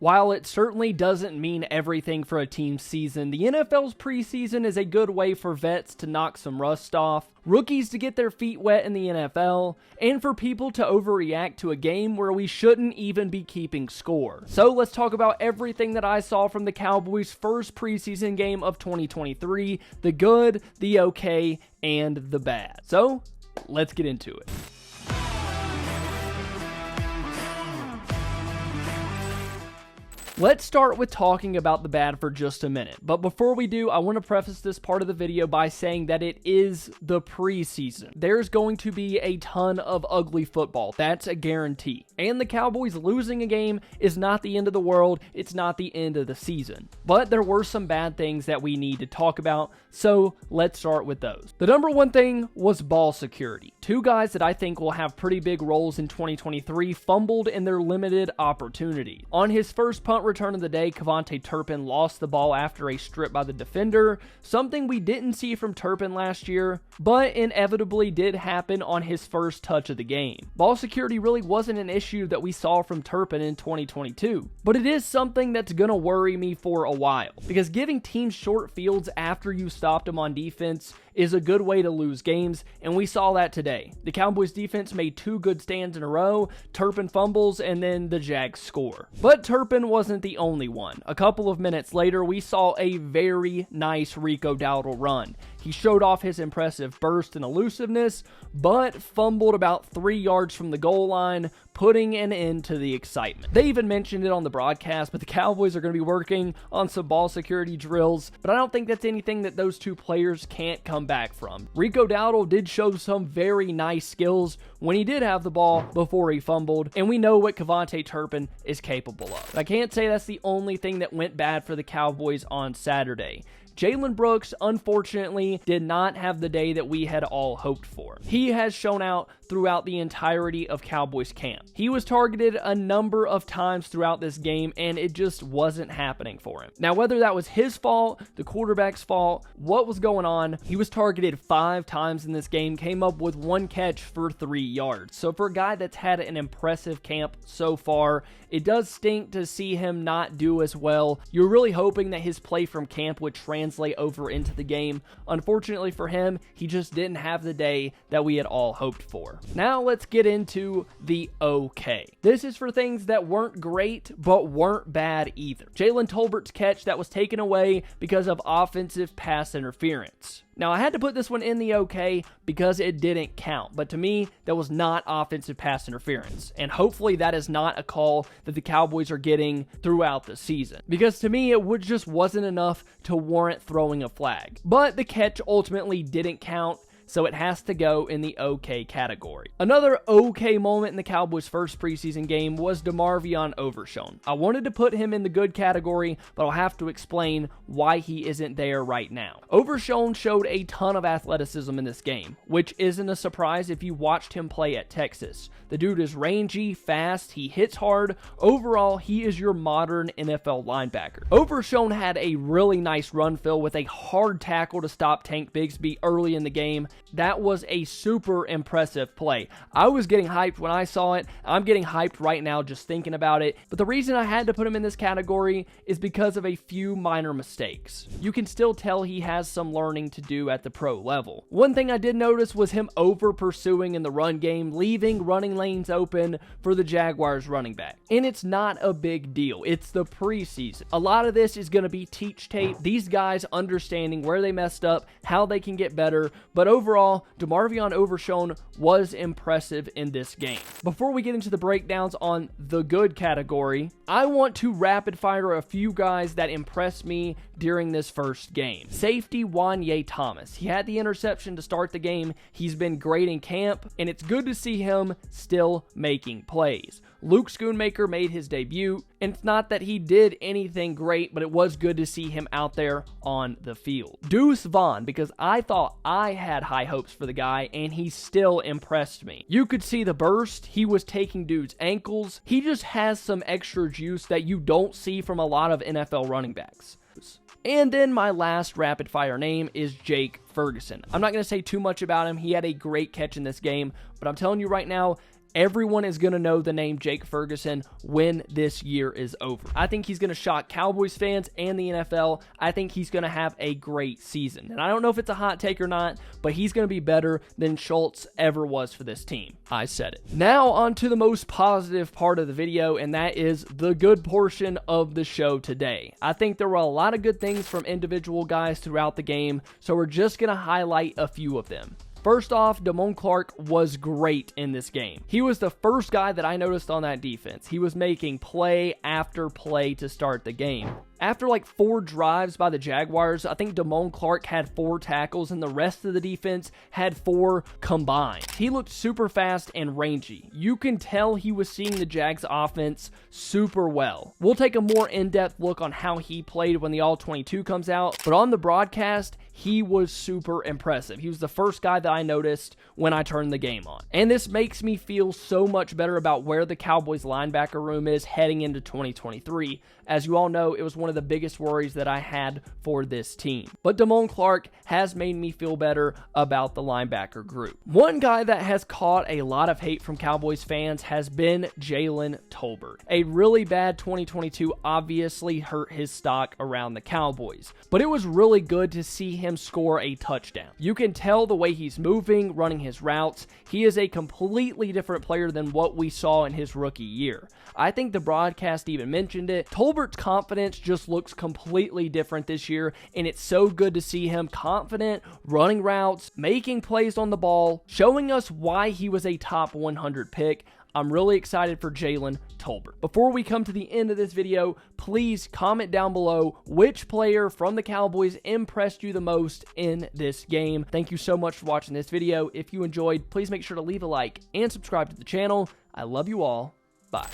While it certainly doesn't mean everything for a team's season, the NFL's preseason is a good way for vets to knock some rust off, rookies to get their feet wet in the NFL, and for people to overreact to a game where we shouldn't even be keeping score. So let's talk about everything that I saw from the Cowboys' first preseason game of 2023, the good, the okay, and the bad. So let's get into it. Let's start with talking about the bad for just a minute, but before we do, I want to preface this part of the video by saying that it is the preseason. There's going to be a ton of ugly football, that's a guarantee, and the Cowboys losing a game is not the end of the world, it's not the end of the season. But there were some bad things that we need to talk about, so let's start with those. The number one thing was ball security. Two guys that I think will have pretty big roles in 2023 fumbled in their limited opportunity. On his first punt return of the day, Tolbert lost the ball after a strip by the defender, something we didn't see from Turpin last year, but inevitably did happen on his first touch of the game. Ball security really wasn't an issue that we saw from Turpin in 2022, but it is something that's gonna worry me for a while, because giving teams short fields after you stopped them on defense is a good way to lose games, and we saw that today. The Cowboys defense made two good stands in a row, Turpin fumbles, and then the Jags score. But Turpin wasn't the only one. A couple of minutes later, we saw a very nice Rico Dowdle run. He showed off his impressive burst and elusiveness, but fumbled about 3 yards from the goal line, putting an end to the excitement. They even mentioned it on the broadcast, but the Cowboys are going to be working on some ball security drills, but I don't think that's anything that those two players can't come back from. Rico Dowdle did show some very nice skills when he did have the ball before he fumbled, and we know what Turpin is capable of. I can't say that's the only thing that went bad for the Cowboys on Saturday. Jalen Brooks, unfortunately, did not have the day that we had all hoped for. He has shown out throughout the entirety of Cowboys camp. He was targeted a number of times throughout this game, and it just wasn't happening for him. Now, whether that was his fault, the quarterback's fault, what was going on, he was targeted 5 times in this game, came up with 1 catch for 3 yards. So for a guy that's had an impressive camp so far, it does stink to see him not do as well. You're really hoping that his play from camp would translate over into the game. Unfortunately for him, he just didn't have the day that we had all hoped for. Now let's get into the okay. This is for things that weren't great, but weren't bad either. Jalen Tolbert's catch that was taken away because of offensive pass interference. Now, I had to put this one in the okay because it didn't count, but to me, that was not offensive pass interference, and hopefully that is not a call that the Cowboys are getting throughout the season, because to me, it just wasn't enough to warrant throwing a flag. But the catch ultimately didn't count, so it has to go in the okay category. Another okay moment in the Cowboys' first preseason game was DeMarvion Overshown. I wanted to put him in the good category, but I'll have to explain why he isn't there right now. Overshown showed a ton of athleticism in this game, which isn't a surprise if you watched him play at Texas. The dude is rangy, fast, he hits hard. Overall, he is your modern NFL linebacker. Overshown had a really nice run fill with a hard tackle to stop Tank Bigsby early in the game. That was a super impressive play. I was getting hyped when I saw it. I'm getting hyped right now just thinking about it. But the reason I had to put him in this category is because of a few minor mistakes. You can still tell he has some learning to do at the pro level. One thing I did notice was him over pursuing in the run game, leaving running lanes open for the Jaguars running back. And it's not a big deal. It's the preseason. A lot of this is going to be teach tape. These guys understanding where they messed up, how they can get better. But overall, DeMarvion Overshown was impressive in this game. Before we get into the breakdowns on the good category, I want to rapid fire a few guys that impressed me during this first game. Safety Wanye Thomas. He had the interception to start the game. He's been great in camp, and it's good to see him still making plays. Luke Schoonmaker made his debut, and it's not that he did anything great, but it was good to see him out there on the field. Deuce Vaughn, because I thought I had high hopes for the guy, and he still impressed me. You could see the burst. He was taking dudes' ankles. He just has some extra juice that you don't see from a lot of NFL running backs. And then my last rapid fire name is Jake Ferguson. I'm not going to say too much about him. He had a great catch in this game, but I'm telling you right now, everyone is going to know the name Jake Ferguson when this year is over. I think he's going to shock Cowboys fans and the NFL. I think he's going to have a great season. And I don't know if it's a hot take or not, but he's going to be better than Schultz ever was for this team. I said it. Now on to the most positive part of the video, and that is the good portion of the show today. I think there were a lot of good things from individual guys throughout the game, so we're just going to highlight a few of them. First off, Damone Clark was great in this game. He was the first guy that I noticed on that defense. He was making play after play to start the game. After like 4 drives by the Jaguars, I think Damone Clark had 4 tackles and the rest of the defense had 4 combined. He looked super fast and rangy. You can tell he was seeing the Jags offense super well. We'll take a more in-depth look on how he played when the All-22 comes out, but on the broadcast, he was super impressive. He was the first guy that I noticed when I turned the game on. And this makes me feel so much better about where the Cowboys linebacker room is heading into 2023. As you all know, it was one of the biggest worries that I had for this team. But Damone Clark has made me feel better about the linebacker group. One guy that has caught a lot of hate from Cowboys fans has been Jalen Tolbert. A really bad 2022 obviously hurt his stock around the Cowboys, but it was really good to see him score a touchdown. You can tell the way he's moving, running his routes. He is a completely different player than what we saw in his rookie year. I think the broadcast even mentioned it. Tolbert's confidence just looks completely different this year, and it's so good to see him confident, running routes, making plays on the ball, showing us why he was a top 100 pick. I'm really excited for Jalen Tolbert. Before we come to the end of this video, please comment down below which player from the Cowboys impressed you the most in this game. Thank you so much for watching this video. If you enjoyed, please make sure to leave a like and subscribe to the channel. I love you all. Bye.